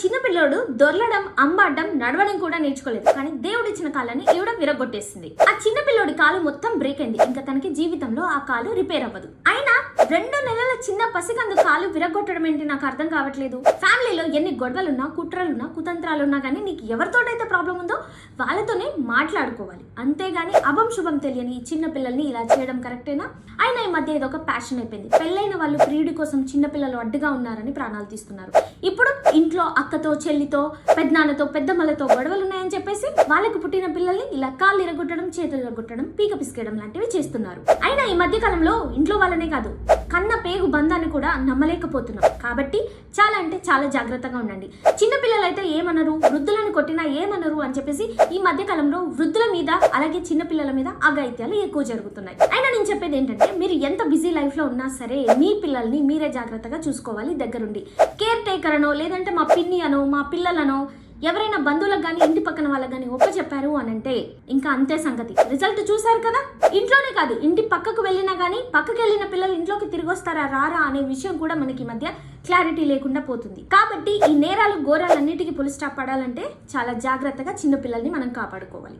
చిన్నపిల్లోడు దొర్లడం, అంబాడడం, నడవడం కూడా నేర్చుకోలేదు. కానీ దేవుడిచ్చిన కాలాన్ని ఇవ్వడం విరగొట్టేసింది. ఆ చిన్నపిల్లోడి కాలు మొత్తం బ్రేక్ అయింది. ఇంకా తనకి జీవితంలో ఆ కాలు రిపేర్ అవ్వదు. అయినా 2 నెలల చిన్న పసికందు కాలు విరగొట్టడం ఏంటి నాకు అర్థం కావట్లేదు. ఫ్యామిలీలో ఎన్ని గొడవలున్నా, కుట్రలున్నా, కుతంత్రాలున్నా కానీ నీకు ఎవరితోటైతే ప్రాబ్లం ఉందో వాళ్ళతోనే మాట్లాడుకోవాలి. అంతేగాని అభం శుభం తెలియని ఈ చిన్న పిల్లల్ని ఇలా చేయడం కరెక్టేనా? అయినా ఈ మధ్య ఇదొక ప్యాషన్ అయిపోయింది. పెళ్ళైన వాళ్ళు ప్రియుడి కోసం చిన్నపిల్లలు అడ్డుగా ఉన్నారని ప్రాణాలు తీస్తున్నారు. ఇప్పుడు ఇంట్లో అక్కతో, చెల్లితో, పెద్దనాన్నతో, పెద్దమ్మలతో గొడవలు ఉన్నాయని చెప్పేసి వాళ్ళకి పుట్టిన పిల్లల్ని ఇలా కాళ్ళు ఇరగొట్టడం, చేతులు ఇరగొట్టడం, పీక పిసికేయడం లాంటివి చేస్తున్నారు. అయినా ఈ మధ్య కాలంలో ఇంట్లో వాళ్ళనే కాదు, కన్న పేగు బంధాన్ని కూడా నమ్మలేకపోతున్నాం. కాబట్టి చాలా అంటే చాలా జాగ్రత్తగా ఉండండి. చిన్నపిల్లలైతే ఏమనరు, వృద్ధులను కొట్టినా ఏమనరు అని చెప్పేసి ఈ మధ్య కాలంలో వృద్ధుల మీద అలాగే చిన్నపిల్లల మీద అఘాయిత్యాలు ఎక్కువ జరుగుతున్నాయి. అయినా నేను చెప్పేది ఏంటంటే, మీరు ఎంత బిజీ లైఫ్ లో ఉన్నా సరే మీ పిల్లల్ని మీరే జాగ్రత్తగా చూసుకోవాలి దగ్గరుండి. కేర్ టేకర్ అనో లేదంటే మా పిన్ని అనో మా పిల్లలనో ఎవరైనా బంధువులకు కానీ ఇంటి పక్కన వాళ్ళకి కానీ చెప్పారు అని అంటే ఇంకా అంతే సంగతి. రిజల్ట్ చూసారు కదా. ఇంట్లోనే కాదు, ఇంటి పక్కకు వెళ్ళినా కానీ పక్కకి వెళ్ళిన పిల్లలు ఇంట్లోకి తిరిగి వస్తారా రారా అనే విషయం కూడా మనకి ఈ మధ్య క్లారిటీ లేకుండా పోతుంది. కాబట్టి ఈ నేరాలు ఘోరాలన్నిటికీ పులి స్టాప్ పడాలంటే చాలా జాగ్రత్తగా చిన్న పిల్లల్ని మనం కాపాడుకోవాలి.